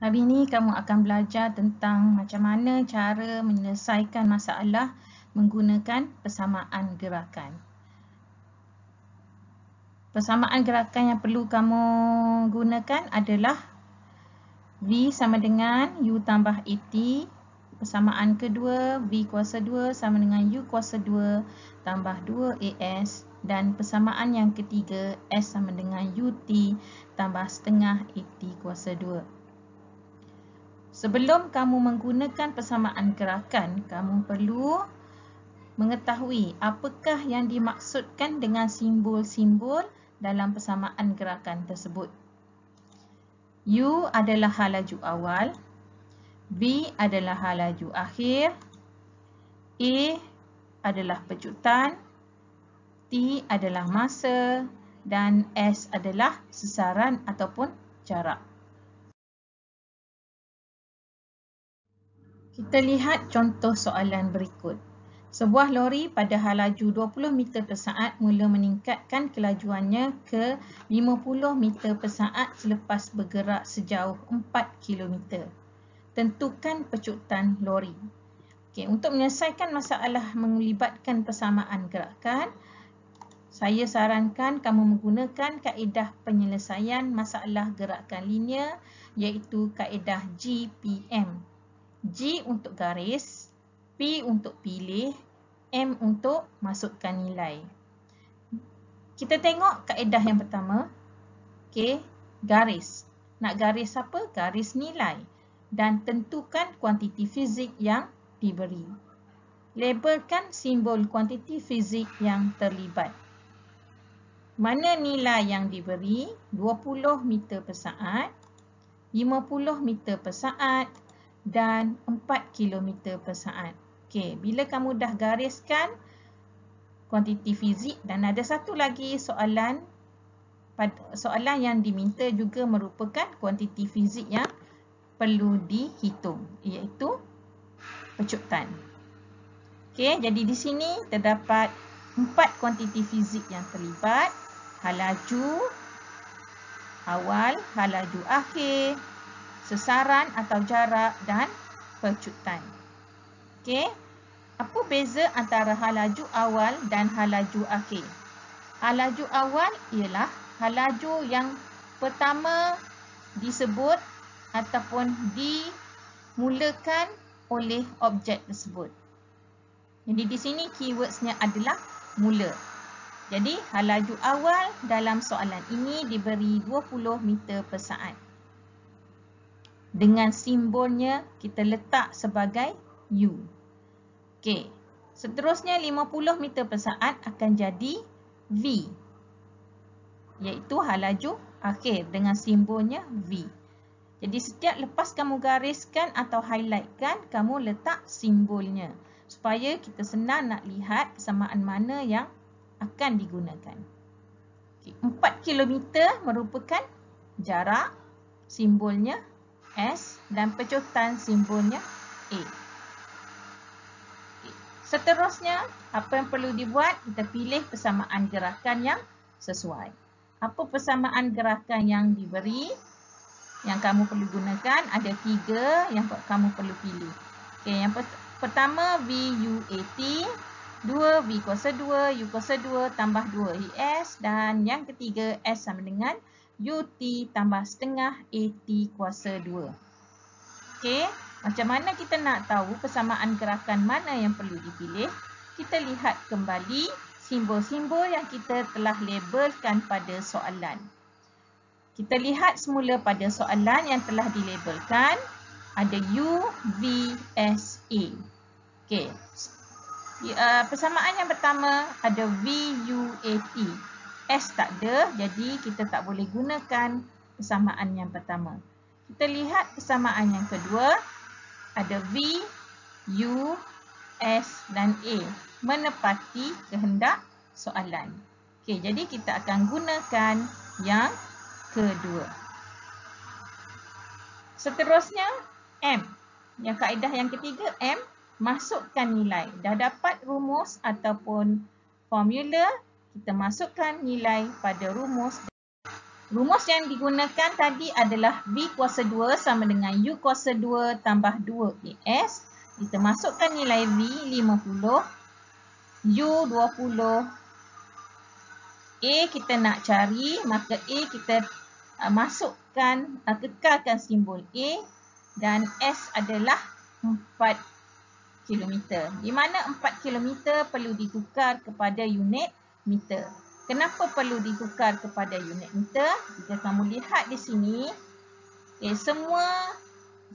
Hari ini kamu akan belajar tentang macam mana cara menyelesaikan masalah menggunakan persamaan gerakan. Persamaan gerakan yang perlu kamu gunakan adalah V sama dengan U tambah AT. Persamaan kedua, V kuasa 2 sama dengan U kuasa 2 tambah 2AS. Dan persamaan yang ketiga, S sama dengan UT tambah setengah AT kuasa 2. Sebelum kamu menggunakan persamaan gerakan, kamu perlu mengetahui apakah yang dimaksudkan dengan simbol-simbol dalam persamaan gerakan tersebut. U adalah hal laju awal, V adalah hal laju akhir, A adalah pecutan, T adalah masa dan S adalah sasaran ataupun jarak. Kita lihat contoh soalan berikut. Sebuah lori pada hal laju 20 meter per saat mula meningkatkan kelajuannya ke 50 meter per saat selepas bergerak sejauh 4 km. Tentukan pecutan lori. Okey, untuk menyelesaikan masalah melibatkan persamaan gerakan, saya sarankan kamu menggunakan kaedah penyelesaian masalah gerakan linear iaitu kaedah GPM. G untuk garis, P untuk pilih, M untuk masukkan nilai. Kita tengok kaedah yang pertama. Okey, garis. Nak garis apa? Garis nilai. Dan tentukan kuantiti fizik yang diberi. Labelkan simbol kuantiti fizik yang terlibat. Mana nilai yang diberi? 20 meter per saat, 50 meter per saat dan 4 km per saat. Okey, bila kamu dah gariskan kuantiti fizik dan ada satu lagi soalan yang diminta juga merupakan kuantiti fizik yang perlu dihitung iaitu pecutan. Okey, jadi di sini terdapat 4 kuantiti fizik yang terlibat: hal laju awal, hal laju akhir, sasaran atau jarak dan pecutan. Okey, apa beza antara hal laju awal dan hal laju akhir? Hal laju awal ialah hal laju yang pertama disebut ataupun dimulakan oleh objek tersebut. Jadi di sini keywordsnya adalah mula. Jadi hal laju awal dalam soalan ini diberi 20 meter per saat. Dengan simbolnya kita letak sebagai U. Okey, seterusnya 50 meter per saat akan jadi V, iaitu hal laju akhir dengan simbolnya V. Jadi setiap lepas kamu gariskan atau highlightkan, kamu letak simbolnya supaya kita senang nak lihat persamaan mana yang akan digunakan. Okay, 4 km merupakan jarak, simbolnya S, dan pecutan simbolnya A. Okay. Seterusnya, apa yang perlu dibuat? Kita pilih persamaan gerakan yang sesuai. Apa persamaan gerakan yang diberi? Yang kamu perlu gunakan ada 3 yang kamu perlu pilih. Okay, yang pertama VUAT, 2 V kuasa 2, U kuasa 2 tambah 2 IS, dan yang ketiga S sama dengan UT tambah setengah AT kuasa 2. Okey, macam mana kita nak tahu persamaan gerakan mana yang perlu dipilih? Kita lihat kembali simbol-simbol yang kita telah labelkan pada soalan. Kita lihat semula pada soalan yang telah dilabelkan. Ada U, V, S, A. Okey. Persamaan yang pertama ada V, U, A, T. S tak ada, jadi kita tak boleh gunakan persamaan yang pertama. Kita lihat persamaan yang kedua. Ada V, U, S dan A. Menepati kehendak soalan. Okey, jadi kita akan gunakan yang kedua. Seterusnya M. Yang kaedah yang ketiga M. Masukkan nilai. Dah dapat rumus ataupun formula, kita masukkan nilai pada rumus. Rumus yang digunakan tadi adalah V kuasa 2 sama dengan U kuasa 2 tambah 2AS. Kita masukkan nilai V 50, U 20, A kita nak cari, maka A kita masukkan, kekalkan simbol A dan S adalah 4 km. Di mana 4 km perlu ditukar kepada unit meter. Kenapa perlu ditukar kepada unit meter? Jika kamu lihat di sini, semua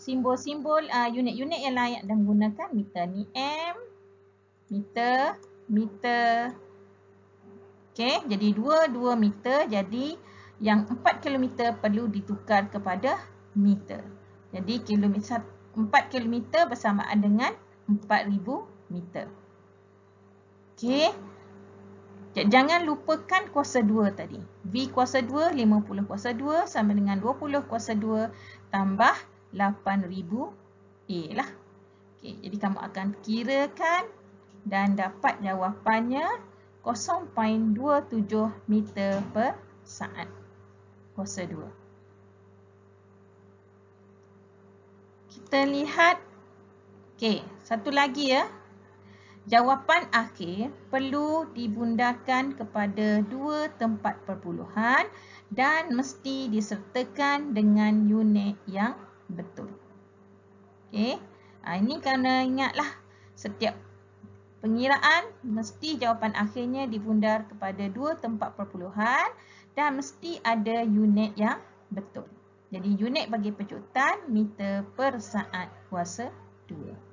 simbol-simbol unit-unit yang layak dan menggunakan meter ni M, meter, meter. Jadi 2 meter, jadi yang 4 km perlu ditukar kepada meter. Jadi 4 km bersamaan dengan 4,000 meter. Jangan lupakan kuasa 2 tadi. V kuasa 2, 50 kuasa 2 sama dengan 20 kuasa 2 tambah 8,000 A lah. Jadi kamu akan kirakan dan dapat jawapannya 0.27 meter per saat. Kuasa 2. Kita lihat. Satu lagi ya. Jawapan akhir perlu dibundarkan kepada 2 tempat perpuluhan dan mesti disertakan dengan unit yang betul. Ini kena ingatlah, setiap pengiraan mesti jawapan akhirnya dibundar kepada 2 tempat perpuluhan dan mesti ada unit yang betul. Jadi unit bagi pecutan meter per saat kuasa 2.